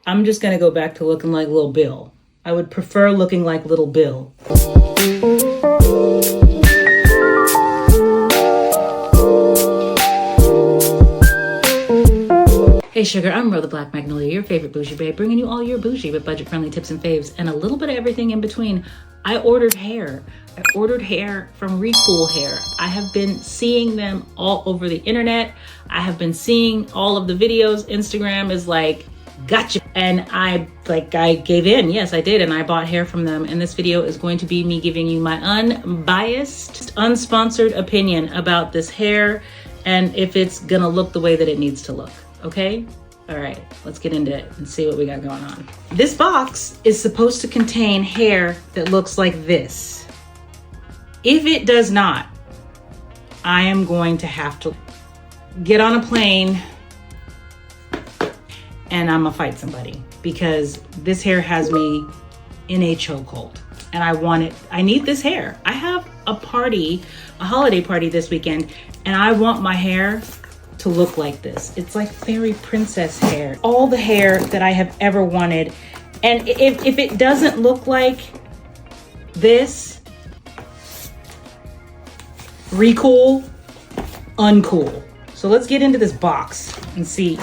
I'm just gonna go back to looking like Little Bill. I would prefer looking like Little Bill. Hey sugar, I'm Ro the Black Magnolia, your favorite bougie babe, bringing you all your bougie but budget-friendly tips and faves and a little bit of everything in between. I ordered hair. I ordered hair from RECOOL Hair. I have been seeing them all over the internet. I have been seeing all of the videos. Instagram is like, gotcha. And I gave in. Yes, I did. And I bought hair from them. And this video is going to be me giving you my unbiased, unsponsored opinion about this hair and if it's gonna look the way that it needs to look. Okay? All right, let's get into it and see what we got going on. This box is supposed to contain hair that looks like this. If it does not, I am going to have to get on a plane and I'm gonna fight somebody because this hair has me in a chokehold and I want it. I need this hair. I have a party, a holiday party this weekend, and I want my hair to look like this. It's like fairy princess hair. All the hair that I have ever wanted. And if it doesn't look like this, RECOOL, uncool. So let's get into this box and see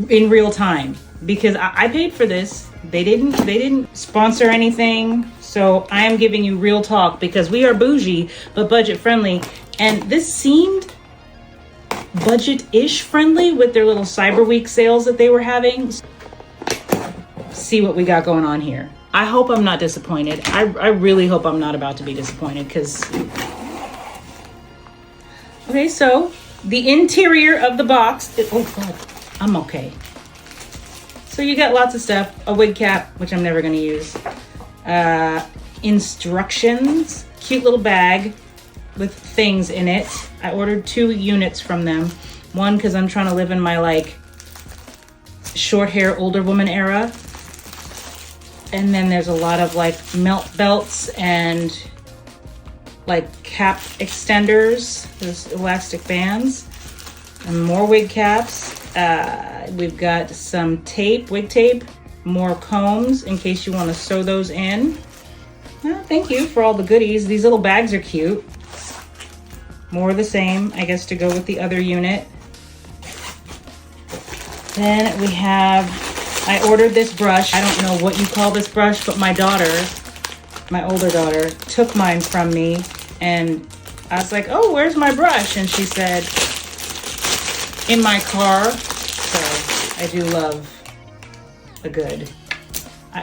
in real time because I paid for this. They didn't sponsor anything. So I am giving you real talk because we are bougie but budget friendly. And this seemed budget-ish friendly with their little Cyber Week sales that they were having. See what we got going on here. I hope I'm not disappointed. I really hope I'm not about to be disappointed because... Okay, so the interior of the box, oh God, I'm okay. So you got lots of stuff, a wig cap, which I'm never gonna use, instructions, cute little bag with things in it. I ordered 2 units from them. One, because I'm trying to live in my like short hair, older woman era. And then there's a lot of like melt belts and like cap extenders. There's elastic bands and more wig caps. We've got some tape, wig tape, more combs in case you want to sew those in. Thank you for all the goodies. These little bags are cute. More of the same, I guess, to go with the other unit. Then we have, I ordered this brush. I don't know what you call this brush, but my daughter, my older daughter, took mine from me. And I was like, oh, where's my brush? And she said, in my car. So I do love a good,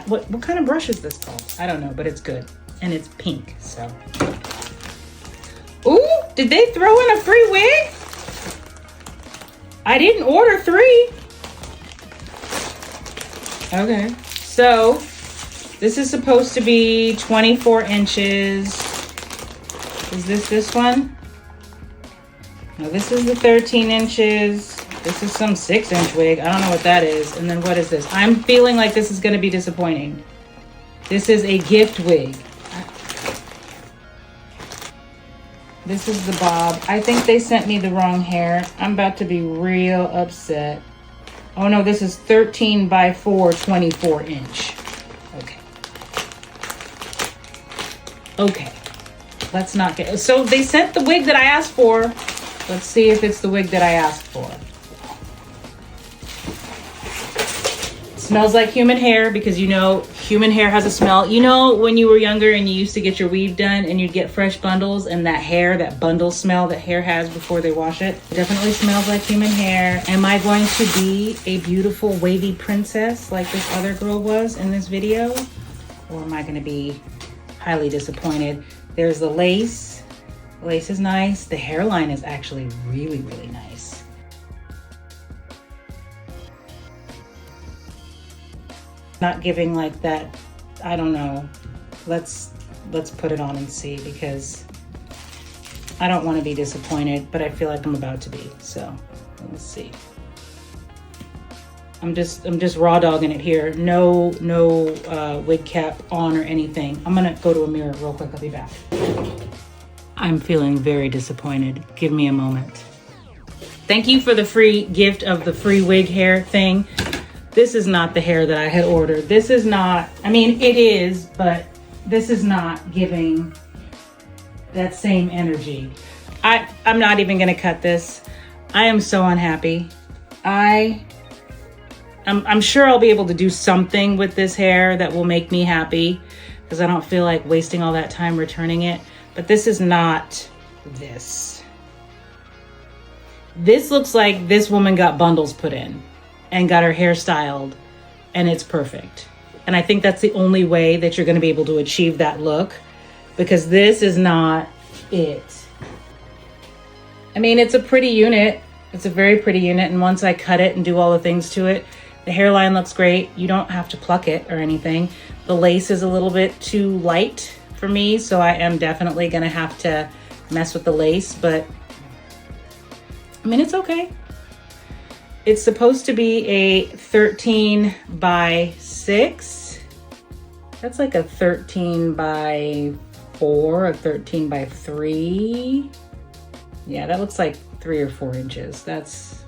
what kind of brush is this called? I don't know, but it's good. And it's pink, so. Ooh, did they throw in a free wig? I didn't order 3. Okay, so this is supposed to be 24 inches. Is this one? No, this is the 13 inches. This is some 6-inch wig. I don't know what that is. And then what is this? I'm feeling like this is gonna be disappointing. This is a gift wig. This is the bob. I think they sent me the wrong hair. I'm about to be real upset. Oh no, this is 13 by 4, 24 inch. Okay. Okay. Let's not get... So they sent the wig that I asked for. Let's see if it's the wig that I asked for. Smells like human hair because you know human hair has a smell. You know when you were younger and you used to get your weave done and you'd get fresh bundles and that hair, that bundle smell that hair has before they wash it? It definitely smells like human hair. Am I going to be a beautiful wavy princess like this other girl was in this video? Or am I going to be highly disappointed? There's the lace. The lace is nice. The hairline is actually really, really nice. Not giving like that, I don't know. Let's put it on and see because I don't want to be disappointed, but I feel like I'm about to be. So let's see. I'm just raw dogging it here. No wig cap on or anything. I'm gonna go to a mirror real quick. I'll be back. I'm feeling very disappointed. Give me a moment. Thank you for the free gift of the free wig hair thing. this is not the hair that I had ordered. This is not, I mean, it is, but this is not giving that same energy. I'm not even gonna cut this. I am so unhappy. I'm sure I'll be able to do something with this hair that will make me happy, because I don't feel like wasting all that time returning it. But this is not this. This looks like this woman got bundles put in and got her hair styled, and it's perfect. And I think that's the only way that you're gonna be able to achieve that look, because this is not it. I mean, it's a pretty unit. It's a very pretty unit. And once I cut it and do all the things to it, the hairline looks great. You don't have to pluck it or anything. The lace is a little bit too light for me, so I am definitely gonna have to mess with the lace, but I mean, it's okay. It's supposed to be a 13 by 6. That's like a 13 by 4, a 13 by 3. Yeah, that looks like 3 or 4 inches. That's,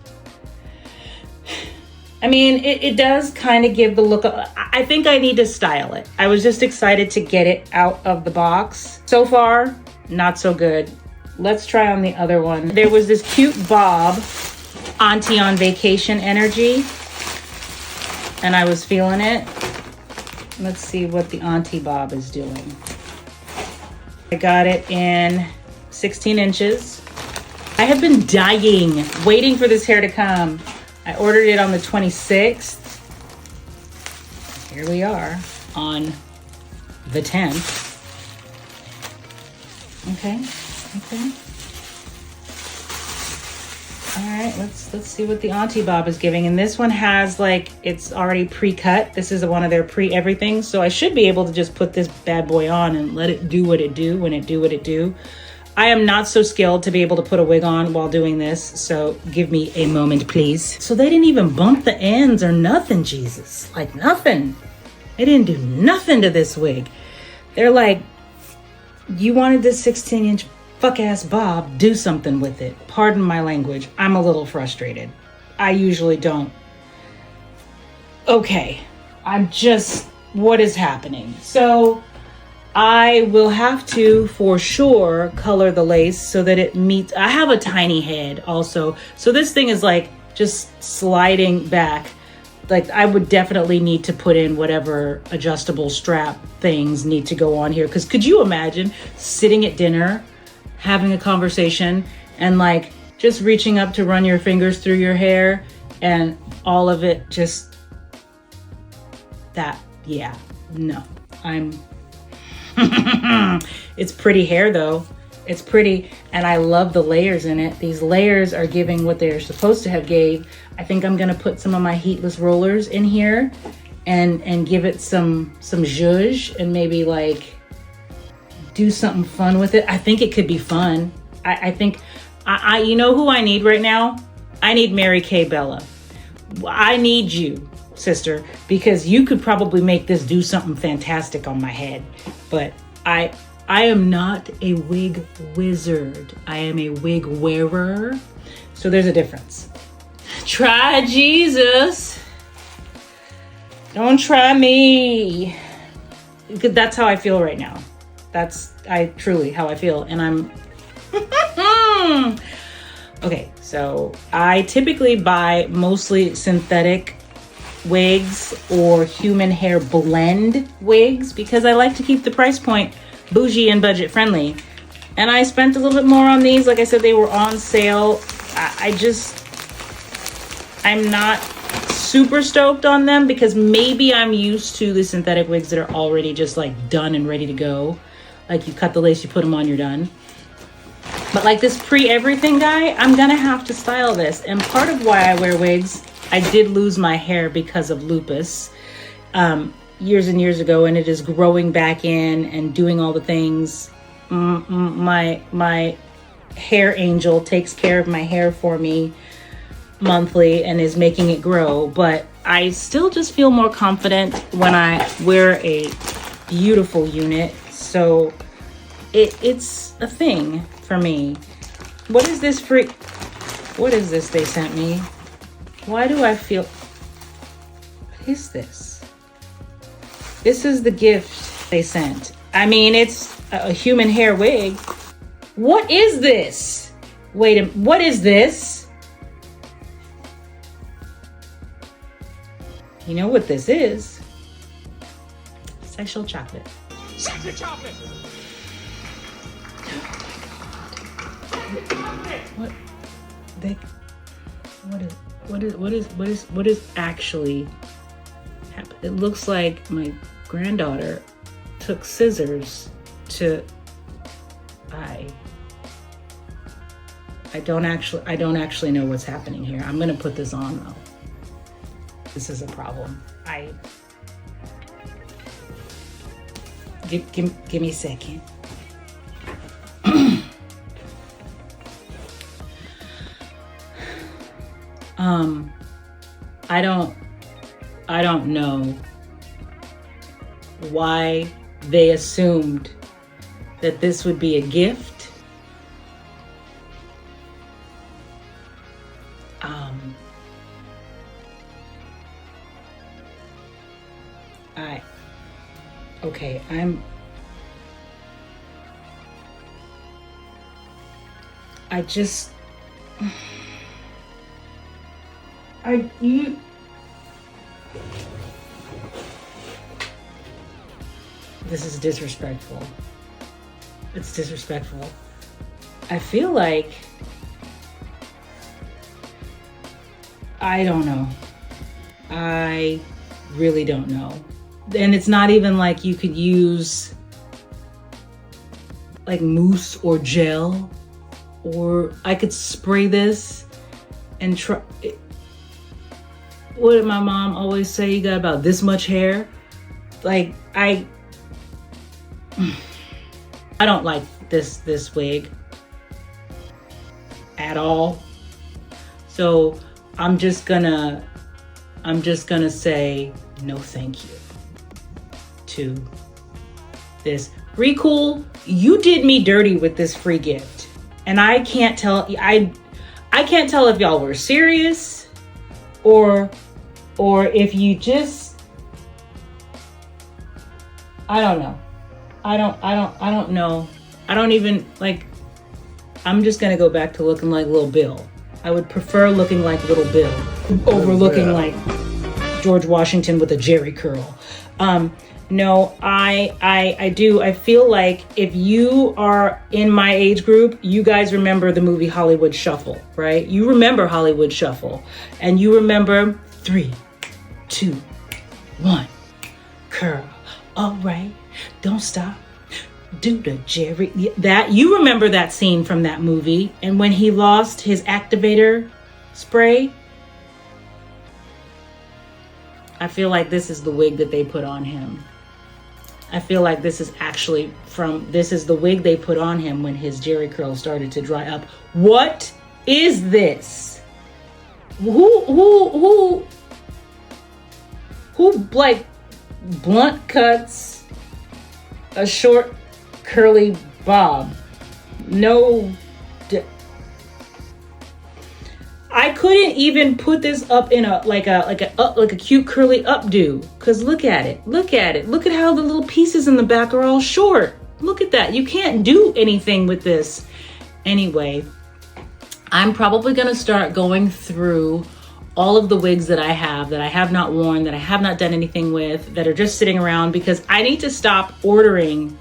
I mean, it does kind of give the look of, I think I need to style it. I was just excited to get it out of the box. So far, not so good. Let's try on the other one. There was this cute bob, Auntie on Vacation energy, and I was feeling it. Let's see what the Auntie bob is doing. I got it in 16 inches. I have been dying, waiting for this hair to come. I ordered it on the 26th. Here we are on the 10th. Okay. All right, let's see what the Auntie bob is giving. And this one has, like, it's already pre-cut. This is one of their pre-everything. So I should be able to just put this bad boy on and let it do what it do when it do what it do. I am not so skilled to be able to put a wig on while doing this, so give me a moment, please. So they didn't even bump the ends or nothing, Jesus. Like, nothing. They didn't do nothing to this wig. They're like, you wanted this 16-inch fuck-ass bob, do something with it. Pardon my language. I'm a little frustrated. I usually don't. Okay, what is happening? So I will have to, for sure, color the lace so that it meets. I have a tiny head also. So this thing is like just sliding back. Like, I would definitely need to put in whatever adjustable strap things need to go on here. Because could you imagine sitting at dinner, having a conversation, and like just reaching up to run your fingers through your hair and all of it just that, yeah, no, it's pretty hair though. It's pretty, and I love the layers in it. These layers are giving what they're supposed to have gave. I think I'm gonna put some of my heatless rollers in here and give it some zhuzh and maybe like do something fun with it. I think it could be fun. I think, you know who I need right now? I need Mary Kay Bella. I need you, sister, because you could probably make this do something fantastic on my head. But I am not a wig wizard. I am a wig wearer. So there's a difference. Try Jesus. Don't try me. Because that's how I feel right now. That's truly how I feel. And I'm okay, so I typically buy mostly synthetic wigs or human hair blend wigs because I like to keep the price point bougie and budget friendly. And I spent a little bit more on these. Like I said, they were on sale. I'm not super stoked on them because maybe I'm used to the synthetic wigs that are already just like done and ready to go. Like, you cut the lace, you put them on, you're done. But like this pre-everything guy, I'm gonna have to style this. And part of why I wear wigs, I did lose my hair because of lupus years and years ago, and it is growing back in and doing all the things. My hair angel takes care of my hair for me monthly and is making it grow. But I still just feel more confident when I wear a beautiful unit. So it's a thing for me. What is this what is this they sent me? Why do I feel, What is this? This is the gift they sent. I mean, it's a human hair wig. What is this? Wait a minute, what is this? You know what this is? Sexual chocolate. Sexual chocolate! What is actually happening? It looks like my granddaughter took scissors to I don't actually know what's happening here. I'm gonna put this on though. This is a problem. Give me a second. I don't know why they assumed that this would be a gift. Okay, this is disrespectful. It's disrespectful. I feel like, I don't know. I really don't know. And it's not even like you could use like mousse or gel, or I could spray this and try. What did my mom always say? You got about this much hair. Like I don't like this wig at all. So I'm just gonna say no thank you to this. RECOOL, you did me dirty with this free gift. And I can't tell I can't tell if y'all were serious or if you just, I don't know. I don't know. I don't even, like, I'm just gonna go back to looking like Lil Bill. I would prefer looking like Little Bill over looking like George Washington with a Jerry curl. No, I do. I feel like if you are in my age group, you guys remember the movie Hollywood Shuffle, right? You remember Hollywood Shuffle, and you remember 3, 2, 1, curl. All right, don't stop. Do the Jerry. That, you remember that scene from that movie, and when he lost his activator spray. I feel like this is the wig that they put on him. I feel like this is actually this is the wig they put on him when his Jerry curl started to dry up. What is this? Who like blunt cuts a short curly bob? No. I couldn't even put this up in a like a cute curly updo, cause look at it. Look at how the little pieces in the back are all short. Look at that. You can't do anything with this. Anyway, I'm probably gonna start going through all of the wigs that I have not worn, that I have not done anything with, that are just sitting around, because I need to stop ordering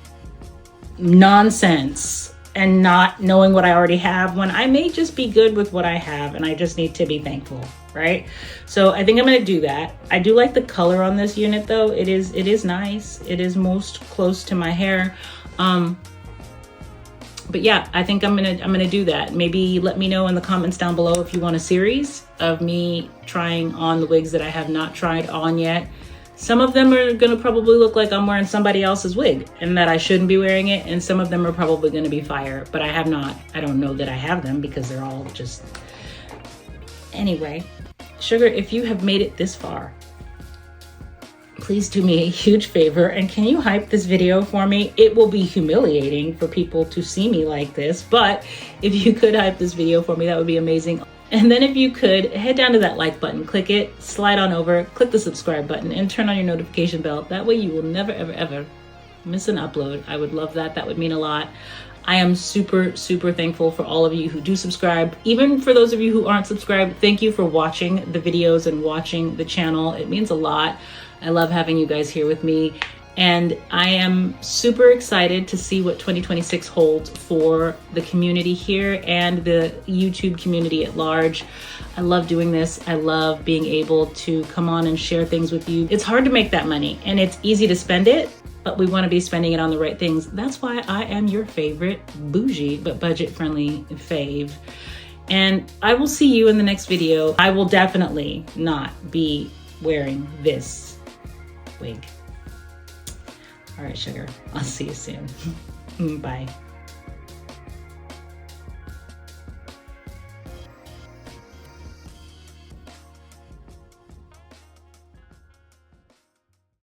nonsense and not knowing what I already have, when I may just be good with what I have, and I just need to be thankful, right? So I think I'm gonna do that. I do like the color on this unit though. It is nice. It is most close to my hair. But yeah, I think I'm gonna do that. Maybe let me know in the comments down below if you want a series of me trying on the wigs that I have not tried on yet. Some of them are gonna probably look like I'm wearing somebody else's wig and that I shouldn't be wearing it. And some of them are probably gonna be fire, but I don't know that I have them because they're all just, anyway. Sugar, if you have made it this far, please do me a huge favor and can you hype this video for me? It will be humiliating for people to see me like this, but if you could hype this video for me, that would be amazing. And then if you could, head down to that like button, click it, slide on over, click the subscribe button, and turn on your notification bell. That way you will never, ever, ever miss an upload. I would love that. That would mean a lot. I am super, super thankful for all of you who do subscribe. Even for those of you who aren't subscribed, thank you for watching the videos and watching the channel. It means a lot. I love having you guys here with me. And I am super excited to see what 2026 holds for the community here and the YouTube community at large. I love doing this. I love being able to come on and share things with you. It's hard to make that money and it's easy to spend it, but we want to be spending it on the right things. That's why I am your favorite bougie but budget-friendly fave. And I will see you in the next video. I will definitely not be wearing this wig. All right, sugar, I'll see you soon. Bye.